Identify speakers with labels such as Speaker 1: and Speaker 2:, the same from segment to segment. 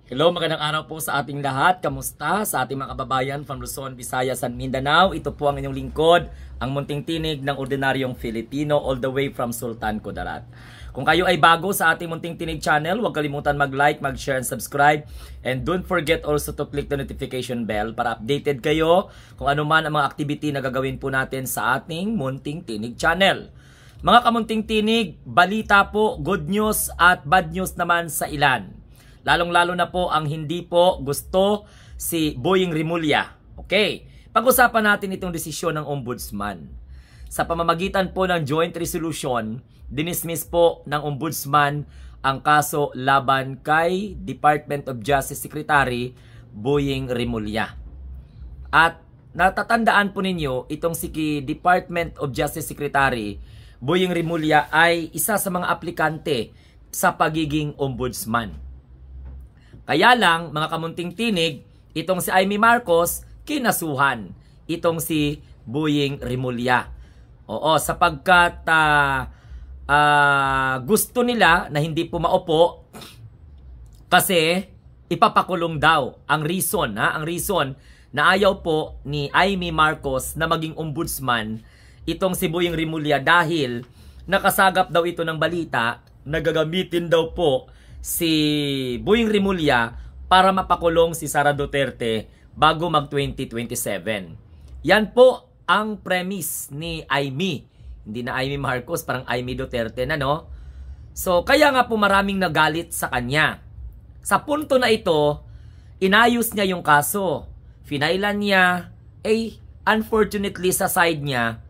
Speaker 1: Hello, magandang araw po sa ating lahat. Kamusta sa ating mga kababayan from Luzon, Visayas, and Mindanao? Ito po ang inyong lingkod, ang munting tinig ng ordinaryong Filipino all the way from Sultan Kudarat. Kung kayo ay bago sa ating munting tinig channel, huwag kalimutan mag-like, mag-share, and subscribe. And don't forget also to click the notification bell para updated kayo kung ano man ang mga activity na gagawin po natin sa ating munting tinig channel. Mga kamunting tinig, balita po, good news at bad news naman sa ilan. Lalong-lalo na po ang hindi po gusto si Boying Rimulya. Okay, pag-usapan natin itong desisyon ng Ombudsman. Sa pamamagitan po ng joint resolution, dinismiss po ng Ombudsman ang kaso laban kay Department of Justice Secretary Boying Rimulya. At natatandaan po ninyo, itong si Department of Justice Secretary Boying Rimulya ay isa sa mga aplikante sa pagiging ombudsman. Kaya lang, mga kamunting tinig, itong si Amy Marcos, kinasuhan itong si Boying Rimulya. Oo, sapagkat gusto nila na hindi po maupo kasi ipapakulong daw. Ang reason na ayaw po ni Amy Marcos na maging ombudsman itong si Boying Rimulya dahil nakasagap daw ito ng balita na gagamitin daw po si Boying Rimulya para mapakulong si Sara Duterte bago mag 2027. Yan po ang premise ni Amy. Hindi na Amy Marcos, parang Amy Duterte na, no? So, kaya nga po maraming nagalit sa kanya. Sa punto na ito, inayos niya yung kaso. Finailan niya, unfortunately sa side niya,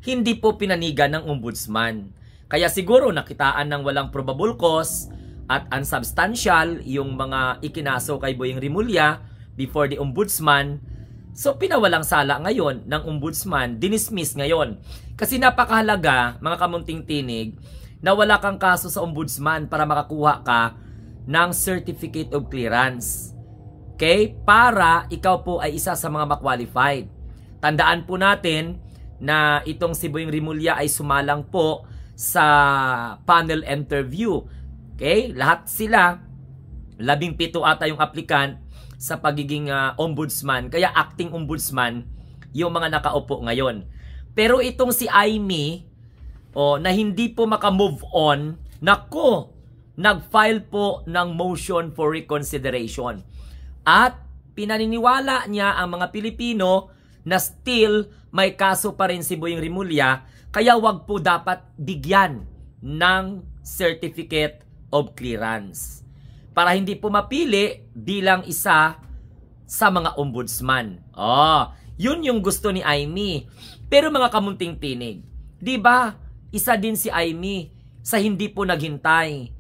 Speaker 1: hindi po pinanigan ng ombudsman. Kaya siguro nakitaan ng walang probable cause at unsubstantial yung mga ikinaso kay Boying Rimulya before the ombudsman. So pinawalang sala ngayon ng ombudsman, dinismiss ngayon. Kasi napakahalaga, mga kamunting tinig, na wala kang kaso sa ombudsman para makakuha ka ng certificate of clearance. Okay? Para ikaw po ay isa sa mga ma-qualified. Tandaan po natin na itong si Boying Rimulya ay sumalang po sa panel interview. Okay? Lahat sila, 17 ata yung applicant sa pagiging ombudsman. Kaya acting ombudsman yung mga nakaupo ngayon. Pero itong si Amy, na hindi po makamove on, nag-file po ng motion for reconsideration. At pinaniniwala niya ang mga Pilipino na still may kaso pa rin si Boying Rimulya, kaya wag po dapat bigyan ng certificate of clearance para hindi po mapili bilang isa sa mga ombudsman. Yun yung gusto ni Amy. Pero mga kamunting tinig, di ba isa din si Amy sa hindi po naghintay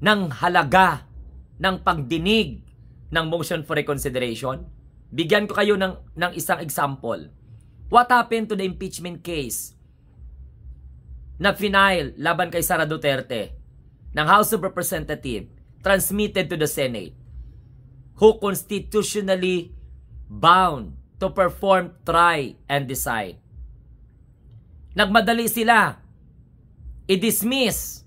Speaker 1: ng halaga ng pagdinig ng motion for reconsideration? Bigyan ko kayo ng isang example. What happened to the impeachment case na final laban kay Sara Duterte ng House of Representatives transmitted to the Senate, who constitutionally bound to perform, try, and decide. Nagmadali sila. I-dismiss.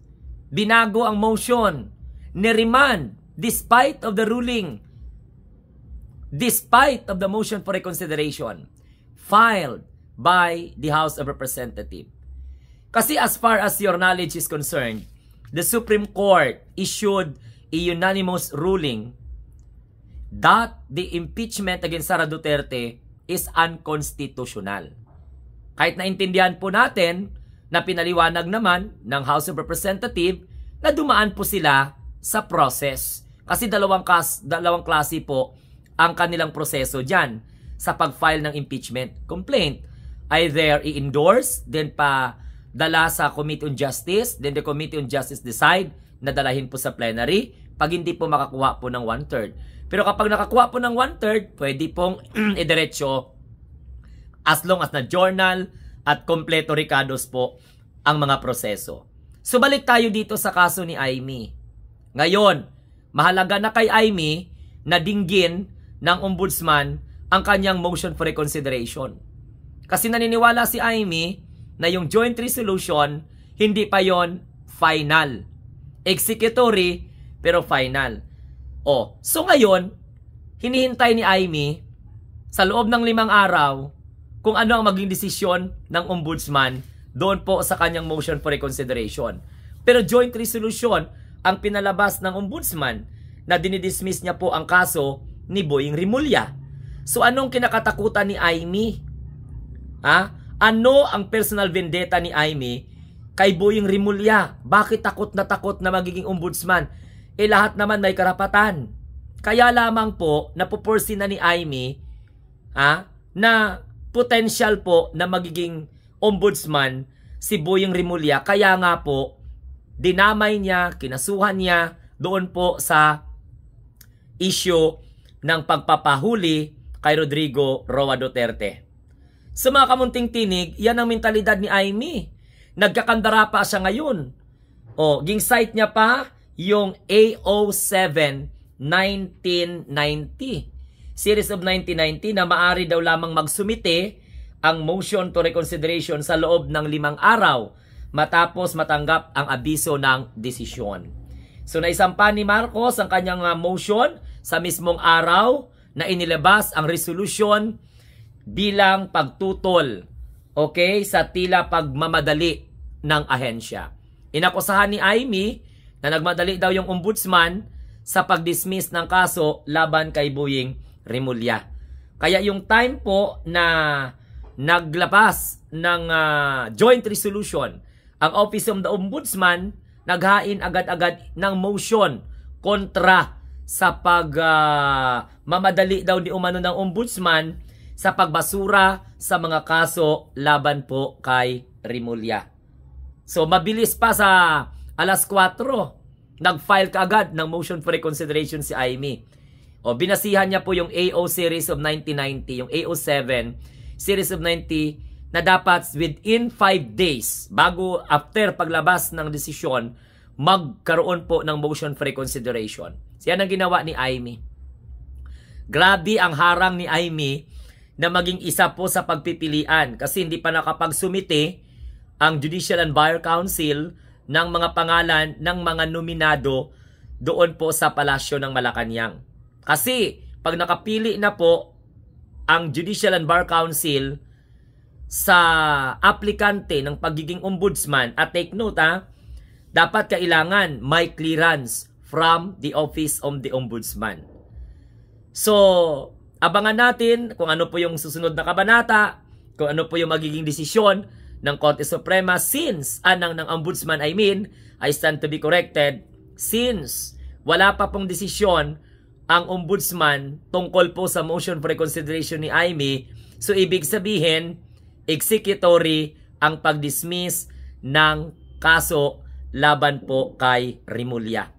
Speaker 1: Binago ang motion. Niremand despite of the ruling. Despite of the motion for reconsideration filed by the House of Representatives. Kasi as far as your knowledge is concerned, the Supreme Court issued a unanimous ruling that the impeachment against Sara Duterte is unconstitutional. Kahit naintindihan po natin na pinaliwanag naman ng House of Representatives na dumaan po sila sa process. Kasi dalawang klase po ang kanilang proseso dyan sa pag-file ng impeachment complaint. Either i-endorse, then pa dala sa Committee on Justice, then the Committee on Justice decide na dalahin po sa plenary pag hindi po makakuha po ng 1/3. Pero kapag nakakuha po ng 1/3, pwede pong idiretso as long as na journal at kompleto recados po ang mga proseso. So balik tayo dito sa kaso ni Amy. Ngayon, mahalaga na kay Amy na dinggin ng ombudsman ang kanyang motion for reconsideration. Kasi naniniwala si Amy na yung joint resolution, hindi pa yon final. Executory, pero final. So ngayon, hinihintay ni Aimee sa loob ng 5 araw kung ano ang maging desisyon ng ombudsman doon po sa kanyang motion for reconsideration. Pero joint resolution ang pinalabas ng ombudsman na dinidismiss niya po ang kaso ni Boying Rimulya. So anong kinakatakutan ni Aimee? Ano ang personal vendetta ni Aimee kay Boying Rimulya? Bakit takot na magiging ombudsman? Lahat naman may karapatan. Kaya lamang po napupursi na ni Aimee na potential po na magiging ombudsman si Boying Rimulya. Kaya nga po dinamay niya, kinasuhan niya doon po sa issue ng pagpapahuli kay Rodrigo Roa Duterte. Sa mga kamunting tinig, yan ang mentalidad ni Aimee. Nagkakandara pa siya ngayon. Ging-cite niya pa yung AO7 1990. Series of 1990 na maari daw lamang magsumite ang motion to reconsideration sa loob ng 5 araw matapos matanggap ang abiso ng desisyon. So naisampa ni Marcos ang kanyang motion sa mismong araw na inilabas ang resolution bilang pagtutol sa tila pagmamadali ng ahensya. Inakusahan ni Aimee na nagmadali daw yung ombudsman sa pag-dismiss ng kaso laban kay Boying Rimulya. Kaya yung time po na naglabas ng joint resolution ang Office of the Ombudsman, naghain agad-agad ng motion kontra sa mamadali daw ni umano ng ombudsman sa pagbasura sa mga kaso laban po kay Rimulya. So mabilis pa sa alas 4, nag-file kaagad ng motion for reconsideration si Aimee. Binasihan niya po yung AO series of 1990, yung AO7 series of 90 na dapat within 5 days bago after paglabas ng desisyon magkaroon po ng motion for reconsideration. Yan ang ginawa ni Aimee. Grabe ang harang ni Aimee na maging isa po sa pagpipilian kasi hindi pa nakapagsumite ang Judicial and Bar Council ng mga pangalan ng mga nominado doon po sa Palasyo ng Malacanang. Kasi pag nakapili na po ang Judicial and Bar Council sa aplikante ng pagiging ombudsman, at take note dapat kailangan may clearance from the Office of the Ombudsman. So, abangan natin kung ano po yung susunod na kabanata, kung ano po yung magiging desisyon ng Korte Suprema since anang ng Ombudsman, I stand to be corrected, since wala pa pong desisyon ang Ombudsman tungkol po sa motion for reconsideration ni Aimee. So, ibig sabihin, executory ang pag-dismiss ng kaso laban po kay Rimulya.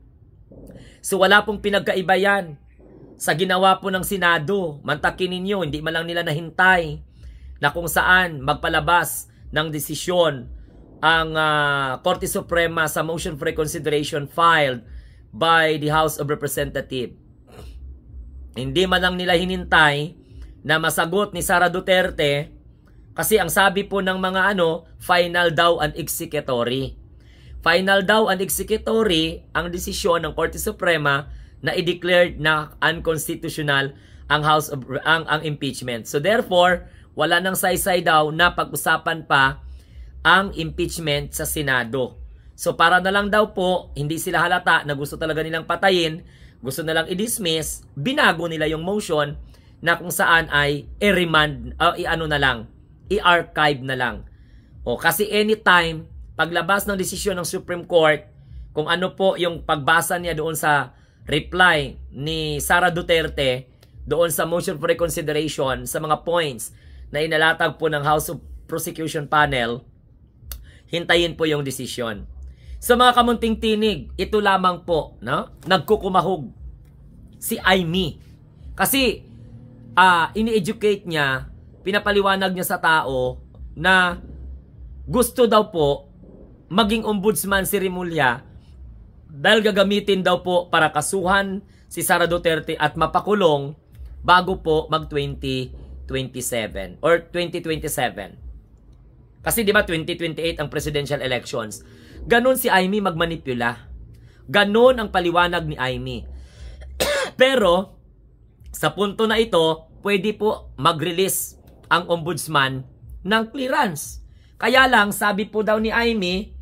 Speaker 1: So wala pong pinagkaiba yan sa ginawa po ng Senado. Mantakin ninyo, hindi man lang nila nahintay na kung saan magpalabas ng desisyon ang Korte Suprema sa motion for reconsideration filed by the House of Representatives. Hindi man lang nila hinintay na masagot ni Sara Duterte kasi ang sabi po ng mga final daw and executory. Final daw and executory ang desisyon ng Korte Suprema na i-declared na unconstitutional ang ang impeachment. So therefore, wala nang saysay daw na pag-usapan pa ang impeachment sa Senado. So para na lang daw po, hindi sila halata na gusto talaga nilang patayin, gusto na lang i-dismiss, binago nila yung motion na kung saan ay i-remand, i-archive na lang. Kasi anytime, paglabas ng desisyon ng Supreme Court, kung ano po yung pagbasa niya doon sa reply ni Sara Duterte, doon sa motion for reconsideration, sa mga points na inalatag po ng House of Prosecution Panel, hintayin po yung desisyon. Sa mga kamunting tinig, ito lamang po, nagkukumahog si Aimee. Kasi, ini-educate niya, pinapaliwanag niya sa tao na gusto daw po maging ombudsman si Rimulya dahil gagamitin daw po para kasuhan si Sara Duterte at mapakulong bago po mag 2027 or 2027. Kasi di ba 2028 ang presidential elections. Ganon si Aimee magmanipula. Ganon ang paliwanag ni Aimee. Pero, sa punto na ito, pwede po mag-release ang ombudsman ng clearance. Kaya lang, sabi po daw ni Amy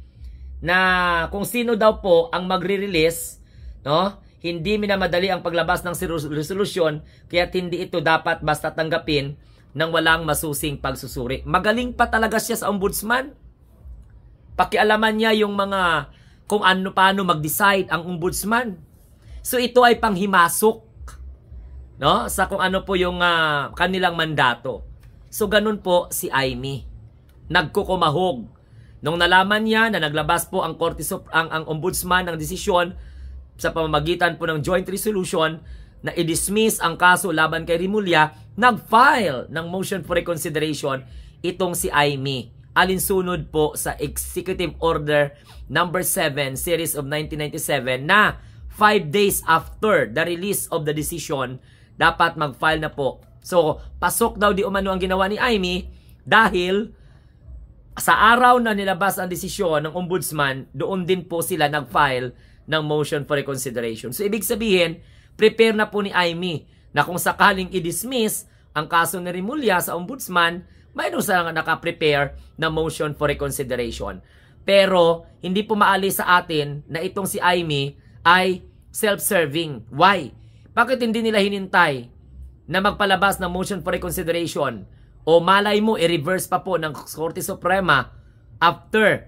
Speaker 1: na kung sino daw po ang magre-release, no? Hindi minamadali ang paglabas ng resolusyon, kaya hindi ito dapat basta tanggapin ng walang masusing pagsusuri. Magaling pa talaga siya sa ombudsman. Pakialaman niya yung mga kung ano paano mag-decide ang ombudsman. So ito ay panghimasok, no, sa kung ano po yung kanilang mandato. So ganun po si Amy. Nagkukumahog. Nung nalaman niya na naglabas po ang ang ombudsman ng desisyon sa pamamagitan po ng joint resolution na i-dismiss ang kaso laban kay Rimulya, nag-file ng motion for reconsideration itong si Amy. Alinsunod po sa Executive Order number 7 series of 1997 na 5 days after the release of the decision, dapat mag-file na po. So, pasok daw di umano ang ginawa ni Amy dahil sa araw na nilabas ang desisyon ng ombudsman, doon din po sila nag-file ng motion for reconsideration. So, ibig sabihin, prepare na po ni Amy na kung sakaling i-dismiss ang kaso ni Rimulya sa ombudsman, mayroon silang naka-prepare na motion for reconsideration. Pero, hindi po maalis sa atin na itong si Amy ay self-serving. Why? Bakit hindi nila hinintay na magpalabas ng motion for reconsideration? O malay mo, i-reverse pa po ng Korte Suprema after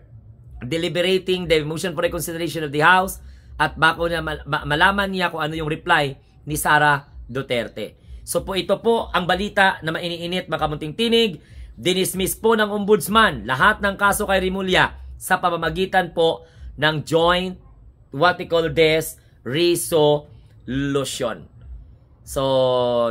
Speaker 1: deliberating the motion for reconsideration of the House at bako na malaman niya kung ano yung reply ni Sara Duterte. So po ito po ang balita na mainiinit mga kamunting tinig. Dinismiss po ng ombudsman lahat ng kaso kay Rimulya sa pamamagitan po ng joint, what we call this, resolution. So,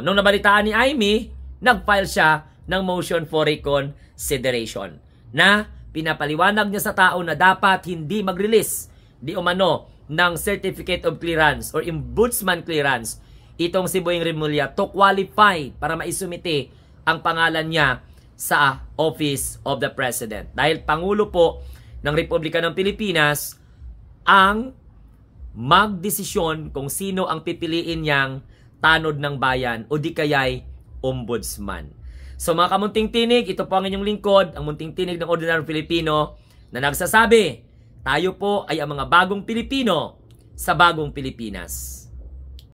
Speaker 1: nung nabalitaan ni Amy, nag-file siya ng motion for reconsideration na pinapaliwanag niya sa tao na dapat hindi mag-release di umano ng Certificate of Clearance or Ombudsman Clearance itong si Boying Rimulya to qualify para maisumite ang pangalan niya sa Office of the President. Dahil Pangulo po ng Republika ng Pilipinas ang magdesisyon kung sino ang pipiliin niyang tanod ng bayan o di kaya'y ombudsman. So mga kamunting tinig, ito po ang inyong lingkod, ang munting tinig ng ordinaryong Pilipino na nagsasabi, tayo po ay ang mga bagong Pilipino sa bagong Pilipinas.